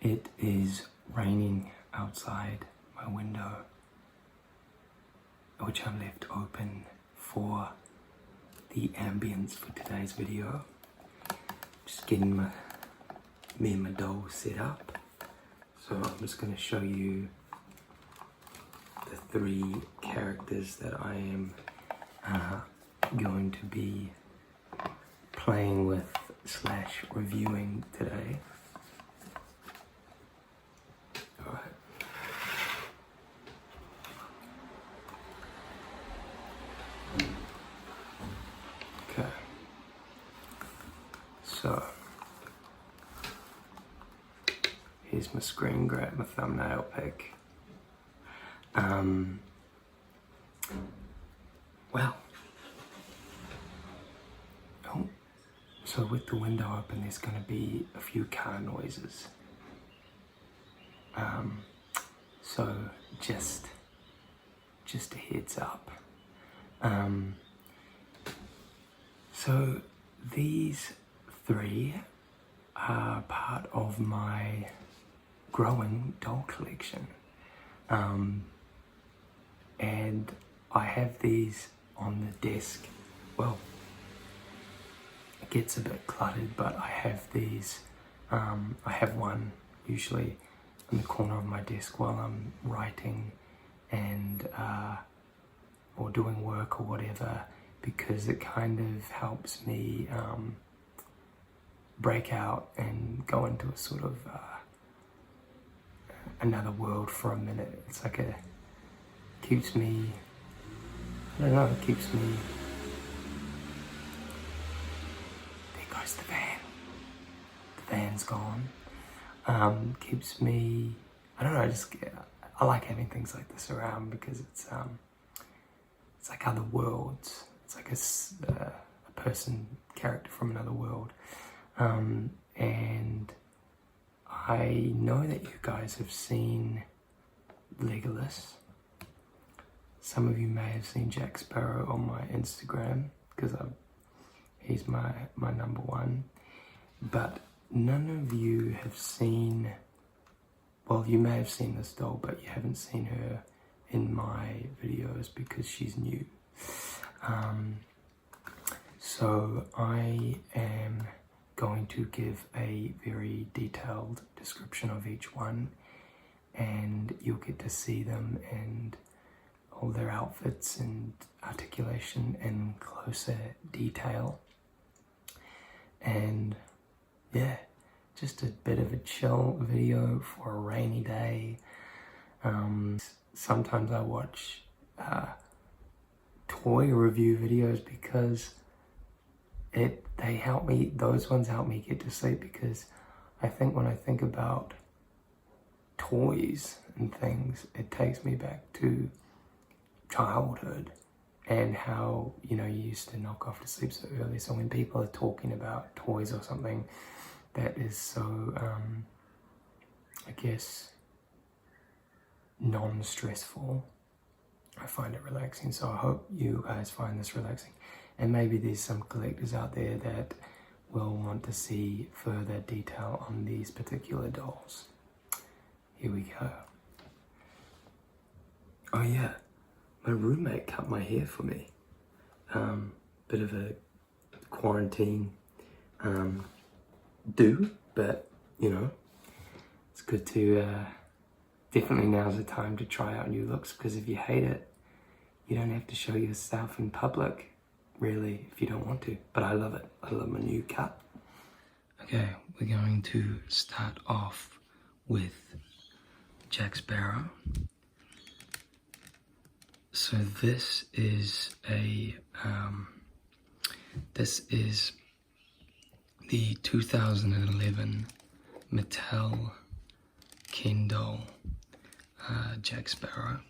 It is raining outside my window, which I left open for the ambience for today's video. Just getting me and my doll set up. So I'm just going to show you the 3 characters that I am going to be playing with / reviewing today. Alright. Okay. So here's my screen grab, my thumbnail pick. Well, oh, so with the window open, there's going to be a few car noises. So just a heads up. So these 3 are part of my growing doll collection. And I have these on the desk. Well, it gets a bit cluttered, but I have these, I have one usually in the corner of my desk while I'm writing and or doing work or whatever, because it kind of helps me break out and go into a sort of another world for a minute. It's like keeps me, I don't know, it keeps me, there goes the van. The van's gone. Keeps me, I don't know, I like having things like this around because it's like other worlds. It's like a person, character from another world. And I know that you guys have seen Legolas. Some of you may have seen Jack Sparrow on my Instagram because he's my number 1. But none of you have seen, well, you may have seen this doll, but you haven't seen her in my videos because she's new. So I am going to give a very detailed description of each one, and you'll get to see them and all their outfits and articulation in closer detail. And yeah, just a bit of a chill video for a rainy day. Sometimes I watch toy review videos because they help me, those ones help me get to sleep, because I think when I think about toys and things, it takes me back to childhood and how, you know, you used to knock off to sleep so early. So when people are talking about toys or something that is so, I guess, non-stressful, I find it relaxing. So I hope you guys find this relaxing. And maybe there's some collectors out there that will want to see further detail on these particular dolls. Here we go. Oh yeah, my roommate cut my hair for me. Bit of a quarantine do, but you know, it's good to, definitely now's the time to try out new looks, because if you hate it, you don't have to show yourself in public, really, if you don't want to. But I love it. I love my new cut. Okay, we're going to start off with Jack Sparrow. So this is the 2011 Mattel Ken doll, Jack Sparrow.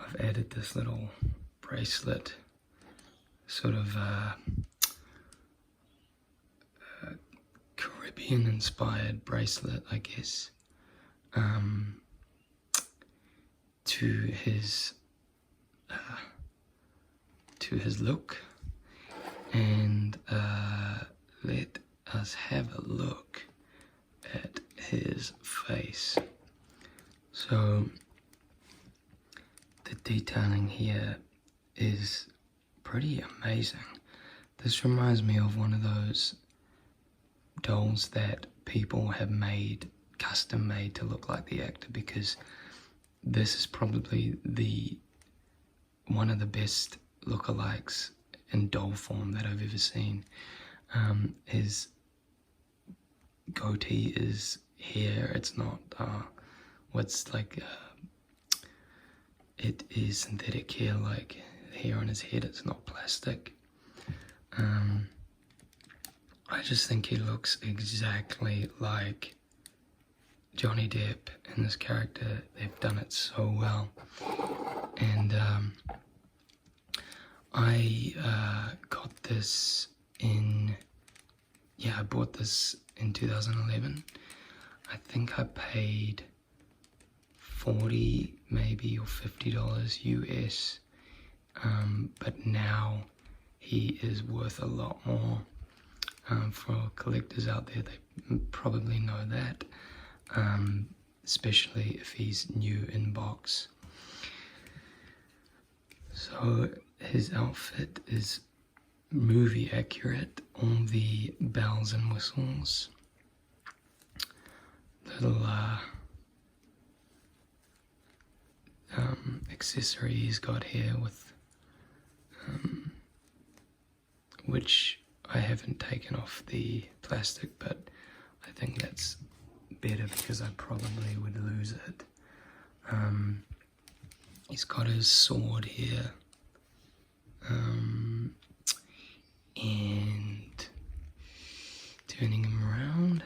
I've added this little bracelet, sort of Caribbean inspired bracelet, I guess, to his look. And let us have a look at his detailing here is pretty amazing. This reminds me of one of those dolls that people have made, custom made to look like the actor, because this is probably one of the best lookalikes in doll form that I've ever seen. His goatee is hair, it's not it is synthetic hair, like hair on his head, it's not plastic. I just think he looks exactly like Johnny Depp in this character. They've done it so well. And I got this I bought this in 2011. I think I paid $40 maybe or $50 US, but now he is worth a lot more. For collectors out there, they probably know that, especially if he's new in box. So his outfit is movie accurate. All the bells and whistles, little accessory he's got here with which I haven't taken off the plastic, but I think that's better because I probably would lose it. He's got his sword here, and turning him around,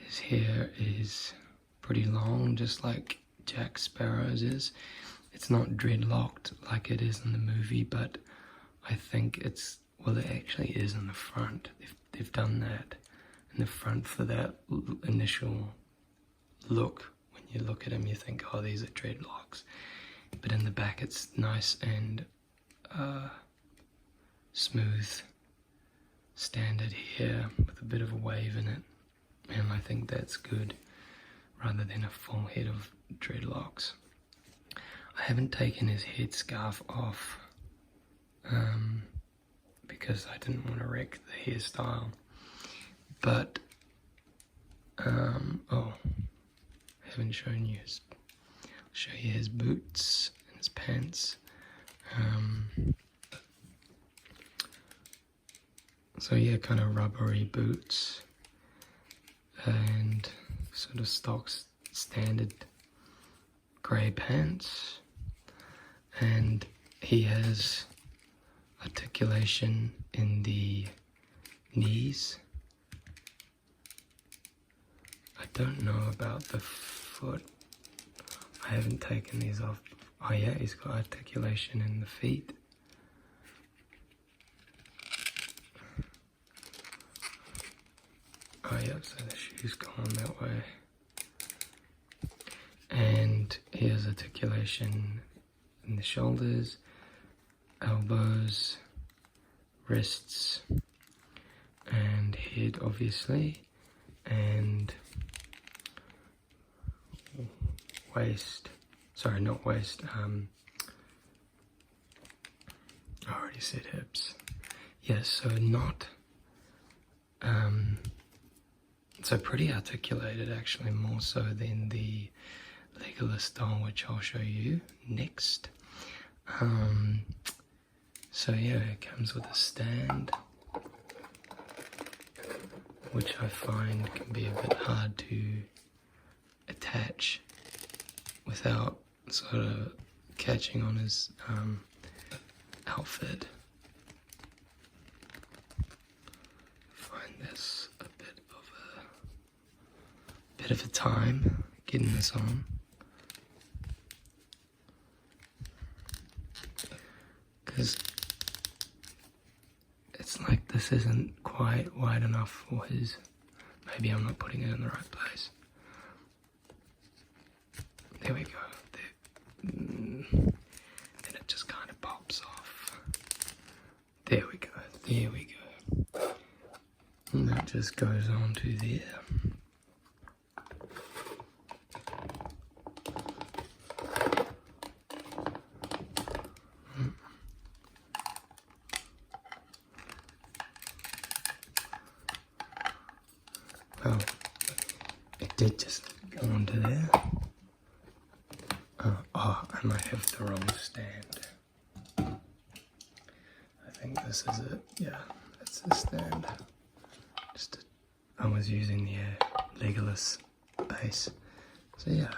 his hair is pretty long, just like Jack Sparrow's is. It's not dreadlocked like it is in the movie, but I think it actually is in the front. They've done that in the front for that initial look. When you look at him, you think, oh, these are dreadlocks. But in the back, it's nice and smooth, standard hair with a bit of a wave in it. And I think that's good, rather than a full head of dreadlocks. I haven't taken his headscarf off, because I didn't want to wreck the hairstyle. But I haven't shown you I'll show you his boots and his pants. So yeah, kind of rubbery boots and sort of stock standard grey pants, and he has articulation in the knees. I don't know about the foot. I haven't taken these off. Oh yeah, he's got articulation in the feet. Oh yeah, so the shoes go on that way. And he has articulation in the shoulders, elbows, wrists, and head, obviously, and waist. Sorry, not waist. I already said hips. Yes, so not. So pretty articulated, actually, more so than the Legolas doll, which I'll show you next. So yeah, it comes with a stand, which I find can be a bit hard to attach without sort of catching on his outfit. Find this a bit of a time getting this on. Because it's like this isn't quite wide enough for his. Maybe I'm not putting it in the right place. There we go. Then it just kind of pops off. There we go. There we go. And that just goes on to there. did just go onto there. Oh, I might have the wrong stand. I think this is it. Yeah, that's the stand. I was using the Legolas base. So yeah,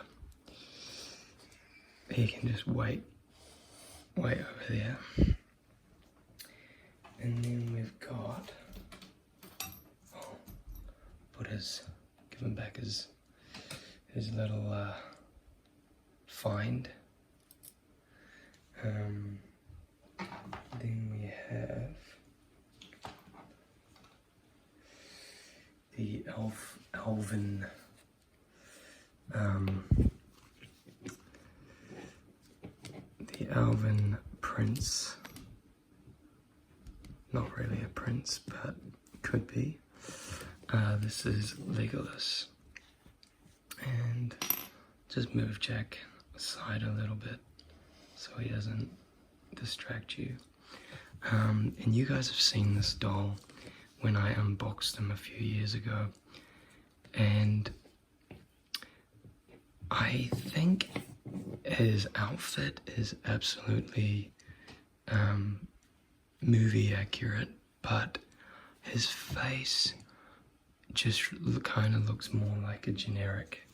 he can just wait over there. And then we've got, give him back his little find. Then we have the elven prince. Not really a prince, but could be. This is Legolas. And just move Jack aside a little bit so he doesn't distract you. And you guys have seen this doll when I unboxed him a few years ago. And I think his outfit is absolutely movie accurate, but his face just kind of looks more like a generic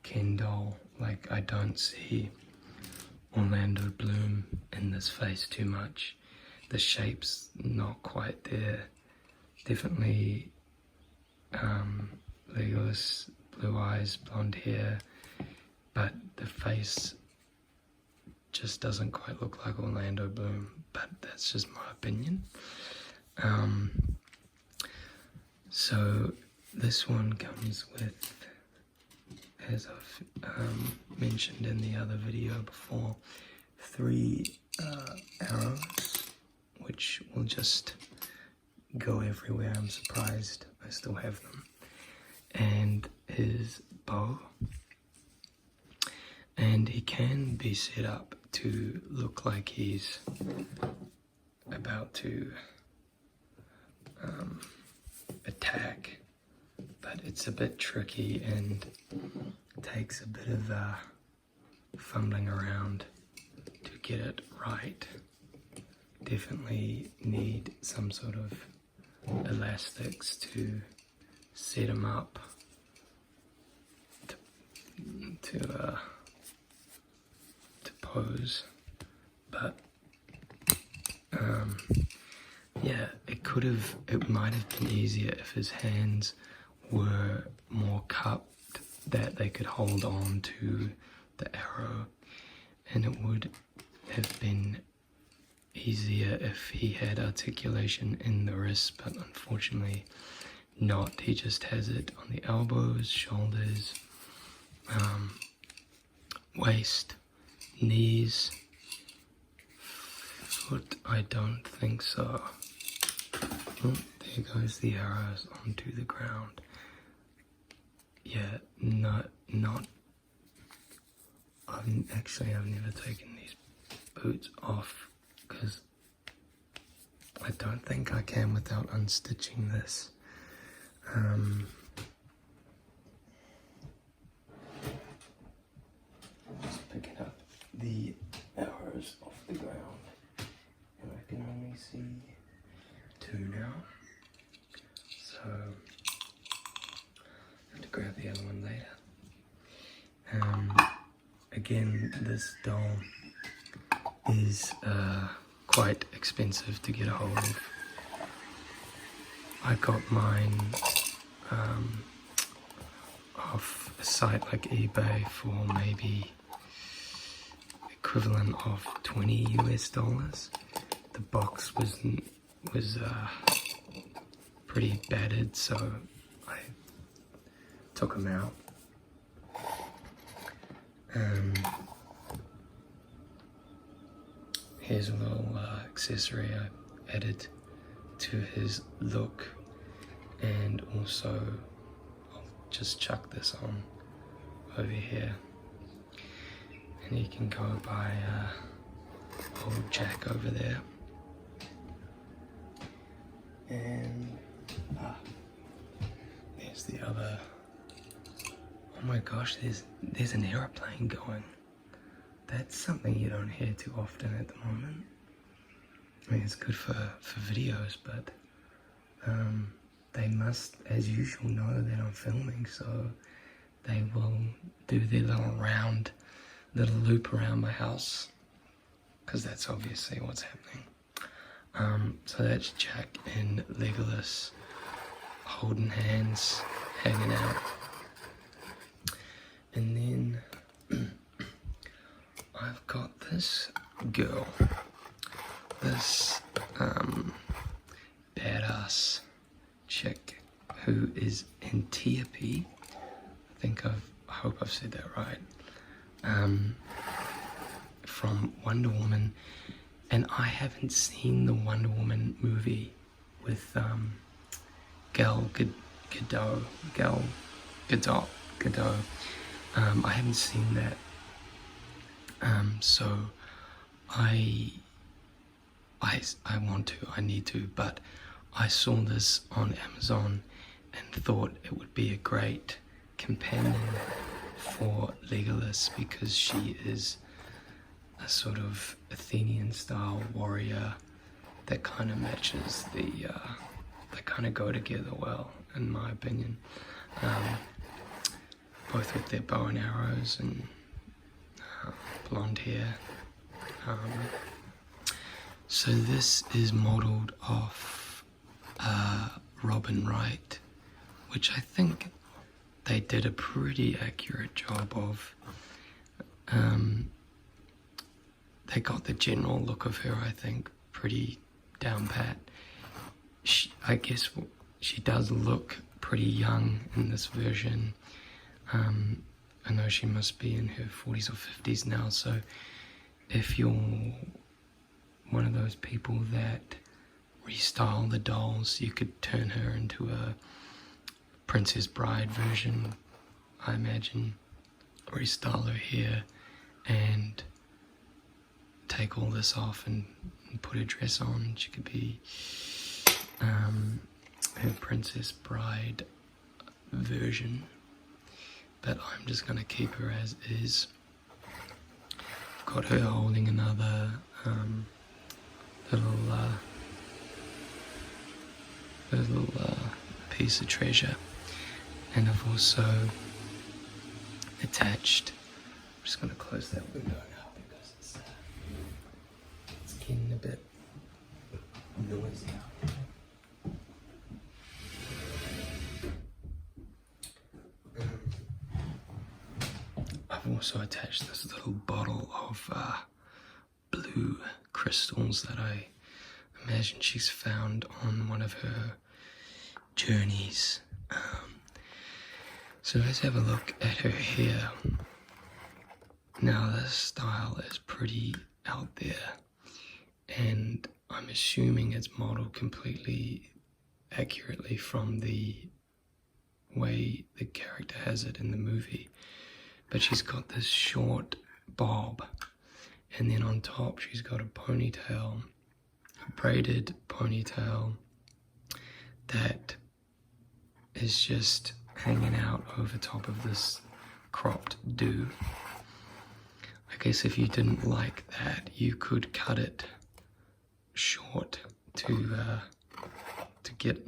Ken doll. Like, I don't see Orlando Bloom in this face too much. The shape's not quite there. Definitely Legolas, blue eyes, blonde hair, but the face just doesn't quite look like Orlando Bloom, but that's just my opinion. So this one comes with, as I've mentioned in the other video before, 3 arrows, which will just go everywhere. I'm surprised I still have them. And his bow. And he can be set up to look like he's about to attack, but it's a bit tricky and takes a bit of fumbling around to get it right. Definitely need some sort of elastics to set him up to pose, but yeah, it might have been easier if his hands were more cupped, that they could hold on to the arrow, and it would have been easier if he had articulation in the wrist, but unfortunately not. He just has it on the elbows, shoulders, waist, knees, foot. I don't think so. Oh, there goes the arrows onto the ground. Yeah, not. I've never taken these boots off because I don't think I can without unstitching this. Just picking up the arrows off the ground, and I can only see 2 now, so I'll have to grab the other one later. Again, this doll is quite expensive to get a hold of. I got mine off a site like eBay for maybe equivalent of $20 US. The box was pretty battered, so I took them out. Here's a little accessory I added to his look, and also I'll just chuck this on over here, and you can go by old Jack over there. And there's the other Oh my gosh, there's an aeroplane going. That's something you don't hear too often at the moment. I mean, it's good for videos, but they must, as usual, know that I'm filming, so they will do their little loop around my house, because that's obviously what's happening. So that's Jack and Legolas holding hands, hanging out. And then I've got this girl, this badass chick who is Antiope. I hope I've said that right. From Wonder Woman, and I haven't seen the Wonder Woman movie with Gal Gadot. I haven't seen that. So I want to, I need to, but I saw this on Amazon and thought it would be a great companion for Legolas, because she is a sort of Athenian style warrior that kind of matches they kind of go together well, in my opinion, both with their bow and arrows and blonde hair. So this is modelled off Robin Wright, which I think they did a pretty accurate job of. They got the general look of her, I think, pretty down pat. I guess she does look pretty young in this version. I know she must be in her 40s or 50s now, so if you're one of those people that restyle the dolls, you could turn her into a Princess Bride version, I imagine. Restyle her hair and take all this off and put a dress on. She could be her Princess Bride version, but I'm just going to keep her as is. I've got her holding another little piece of treasure, and I've also attached, I'm just going to close that window now because it's getting a bit noisy out. I've also attached this little bottle of blue crystals that I imagine she's found on one of her journeys. So let's have a look at her hair. Now this style is pretty out there, and I'm assuming it's modeled completely accurately from the way the character has it in the movie. But she's got this short bob, and then on top she's got a ponytail, a braided ponytail that is just hanging out over top of this cropped do. I guess if you didn't like that, you could cut it short to get,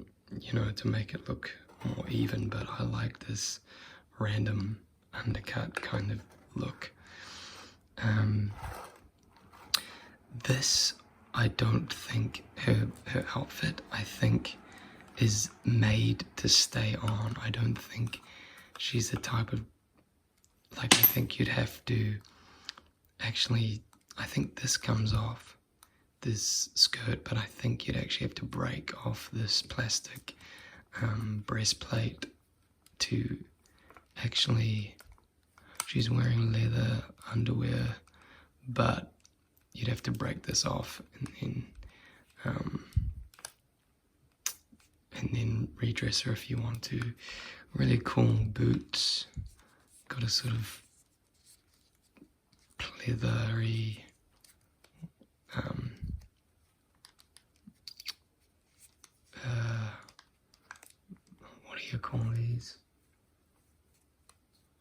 to make it look more even, but I like this random undercut kind of look. This, I don't think her outfit, I think, is made to stay on. I don't think she's the type of, I think you'd have to actually, I think this comes off, this skirt, but I think you'd actually have to break off this plastic breastplate to actually, she's wearing leather underwear, but you'd have to break this off and then redress her if you want to. Really cool boots, got a sort of leathery what do you call these?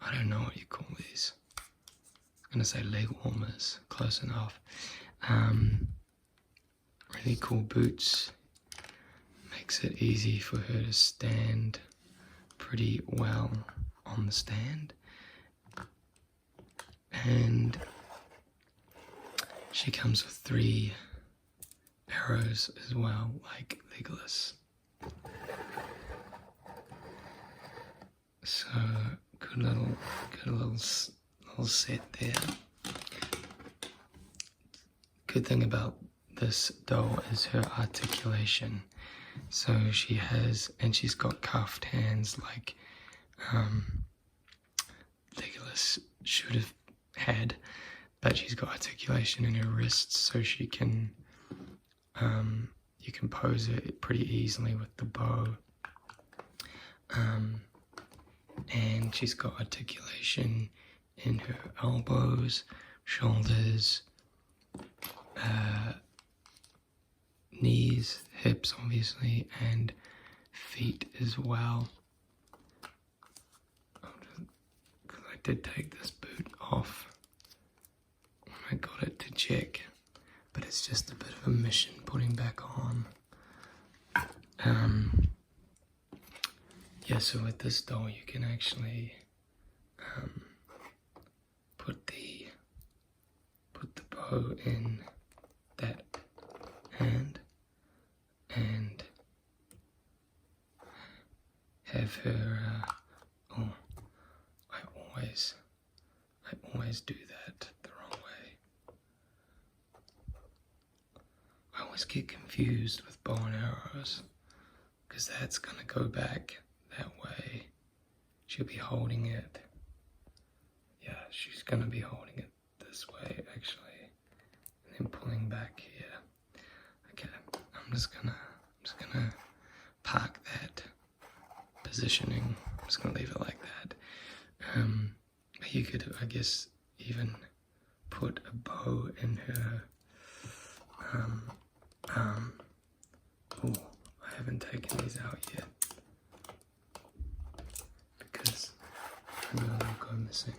I I don't know what you call these. I'm gonna say leg warmers, close enough. Really cool boots. Makes it easy for her to stand pretty well on the stand. And she comes with 3 arrows as well, like Legolas. So good little set there. Good thing about this doll is her articulation. So she's got cuffed hands like Legolas should have had, but she's got articulation in her wrists, so she can you can pose it pretty easily with the bow. And she's got articulation in her elbows, shoulders, knees, hips obviously, and feet as well. Because I did take this boot off when I got it to check, but it's just a bit of a mission putting back on. Yeah, so with this doll you can actually put the bow in that hand and have her I always do that the wrong way. I always get confused with bow and arrows because that's gonna go back that way. She'll be holding it. Yeah, she's gonna be holding it this way actually, and then pulling back here. Okay, I'm just gonna park that positioning. I'm just gonna leave it like that. You could, I guess, even put a bow in her arm. Oh, I haven't taken these out yet because I know they'll go missing.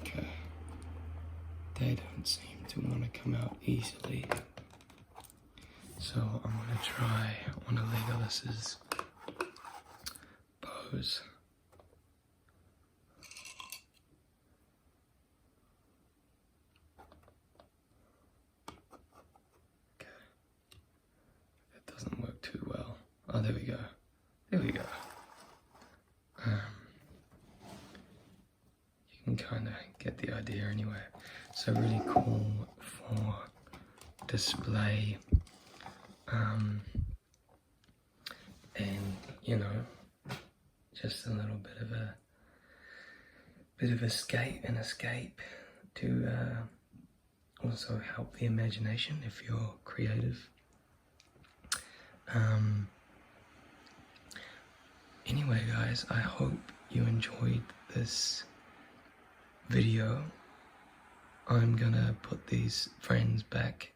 Okay, they don't seem to want to come out easily. So I'm going to try one of Legolas's bows. Okay. That doesn't work too well. Oh, there we go. There we go. You can kind of get the idea anyway. So really cool for display. And you know, just a little bit of escape to also help the imagination if you're creative. Anyway guys, I hope you enjoyed this video. I'm gonna put these frames back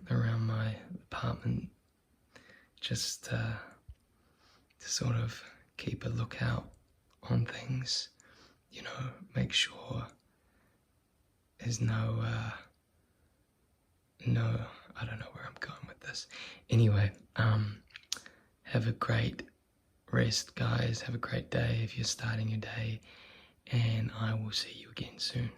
around my apartment just to sort of keep a lookout on things, you know, make sure there's no, I don't know where I'm going with this. Anyway, have a great rest guys, have a great day if you're starting your day, and I will see you again soon.